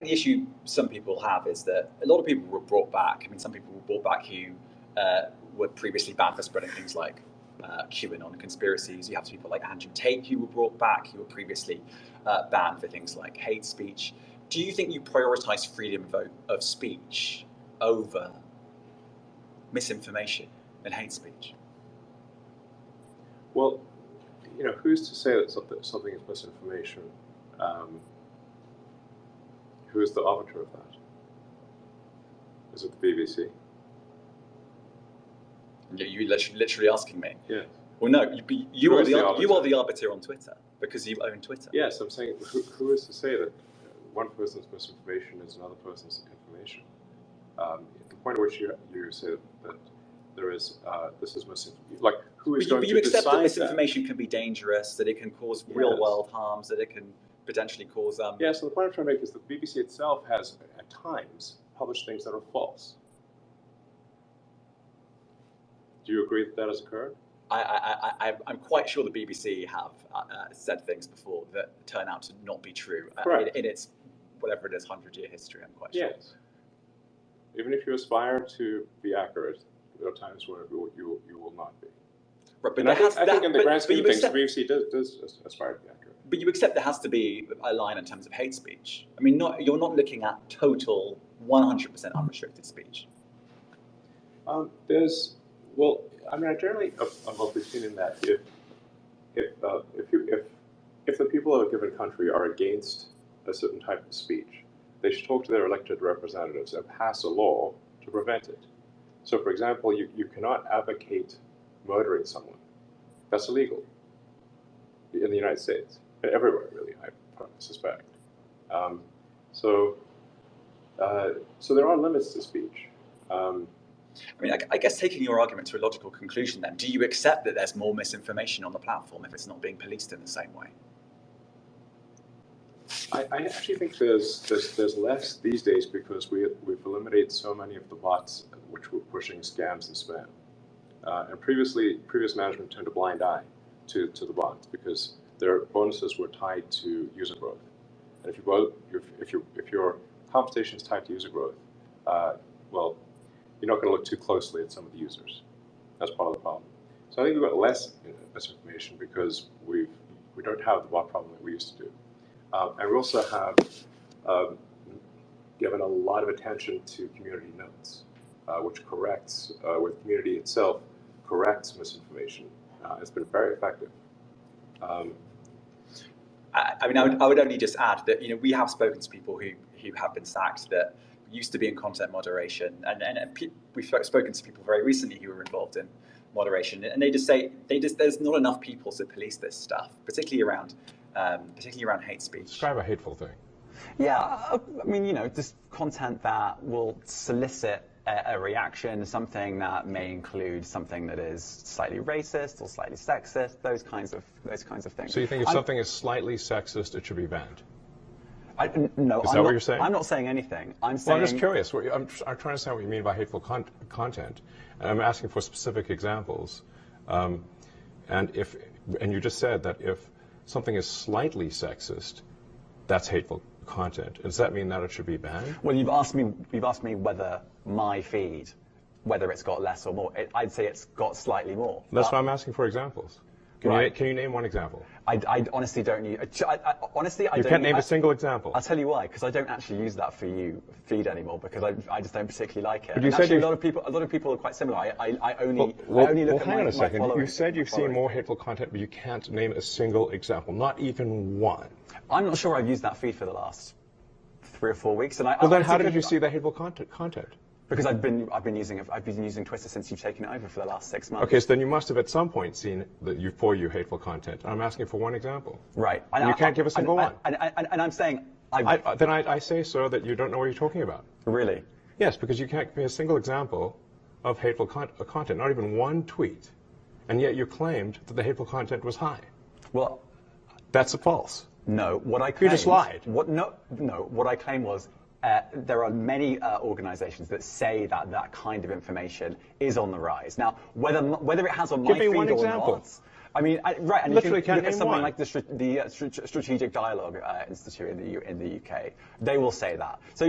the issue some people have is that a lot of people were brought back. I mean, some people were brought back who were previously banned for spreading things like QAnon conspiracies. You have people like Andrew Tate who were brought back, who were previously banned for things like hate speech. Do you think you prioritize freedom of speech over misinformation and hate speech? Well, who's to say that something is misinformation? Who is the arbiter of that? Is it the BBC? You're literally asking me. Yeah. Well, no. You are the arbiter on Twitter because you own Twitter. Yes, I'm saying who is to say that one person's misinformation is another person's information? The point at which you say that there is this is misinformation. Like, who is going to decide that? You accept that misinformation can be dangerous, that it can cause real-world harms, that it can potentially cause. Yeah. So the point I'm trying to make is the BBC itself has at times published things that are false. Do you agree that that has occurred? I'm quite sure the BBC have said things before that turn out to not be true in its whatever it is 100-year history. I'm quite sure. Yes. Even if you aspire to be accurate, there are times when you will not be. Right, but I think in the grand scheme of things, the BBC does aspire to be accurate. But you accept there has to be a line in terms of hate speech. I mean, you're not looking at total 100% unrestricted speech. I generally I'm of the opinion that if the people of a given country are against a certain type of speech, they should talk to their elected representatives and pass a law to prevent it. So, for example, you cannot advocate murdering someone. That's illegal in the United States, everywhere really, I suspect. So there are limits to speech. I mean, I guess taking your argument to a logical conclusion then, do you accept that there's more misinformation on the platform if it's not being policed in the same way? I actually think there's less these days because we've eliminated so many of the bots which were pushing scams and spam. And previous management turned a blind eye to the bots because their bonuses were tied to user growth. And if your compensation is tied to user growth, well, you're not going to look too closely at some of the users. That's part of the problem. So I think we've got less misinformation because we don't have the bot problem that we used to do. And we also have given a lot of attention to community notes, which corrects, where the community itself corrects misinformation. It's been very effective. I mean, I would only just add that we have spoken to people who have been sacked that used to be in content moderation, and we've spoken to people very recently who were involved in moderation, and they just say there's not enough people to police this stuff, particularly around hate speech. Describe a hateful thing. Yeah, I mean, just content that will solicit a reaction, something that may include something that is slightly racist or slightly sexist, those kinds of things. So you think if something is slightly sexist, it should be banned? No, is that what you're saying? I'm not saying anything. I'm just curious. I'm trying to understand what you mean by hateful content, and I'm asking for specific examples. And you just said that if something is slightly sexist, that's hateful content. Does that mean that it should be banned? Well, you've asked me whether my feed, whether it's got less or more. I'd say it's got slightly more. That's why I'm asking for examples. Can you name one example? I honestly don't use. Honestly, I don't. You can't name a single example. I'll tell you why. Because I don't actually use that for you feed anymore. Because I just don't particularly like it. But you and said actually, a lot of people are quite similar. I only look at hang on a second. my You said you've seen more hateful content, but you can't name a single example, not even one. I'm not sure I've used that feed for the last 3 or 4 weeks. Then how did you see the hateful content? Because I've been using Twitter since you've taken it over for the last 6 months. Okay, so then you must have at some point seen for you hateful content. I'm asking for one example. Right. And you can't give a single one. And I'm saying then I say, sir, that you don't know what you're talking about. Really? Yes, because you can't give me a single example of hateful content, not even one tweet, and yet you claimed that the hateful content was high. Well, that's false. No, what I claimed. You just lied. What I claimed was. There are many organizations that say that kind of information is on the rise. Now, whether it has on my feed or not, I mean, right, and Literally if you can't look at name something one. like the Strategic Dialogue Institute in the UK, they will say that. So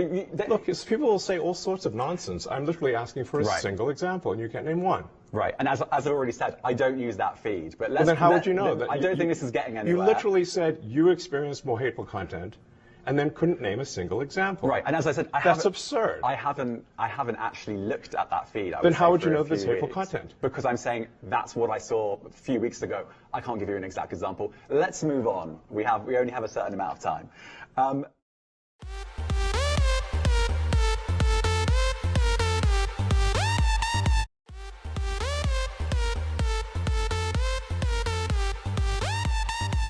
Look, people will say all sorts of nonsense. I'm literally asking for a Right. single example, and you can't name one. Right, and as I've already said, I don't use that feed. But Well, then how would you know that? I don't think this is getting anywhere. You literally said you experienced more hateful content, and then couldn't name a single example. Right, and as I said, that's absurd. I haven't actually looked at that feed. Then how would you know there's hateful content? Because I'm saying that's what I saw a few weeks ago. I can't give you an exact example. Let's move on. We only have a certain amount of time.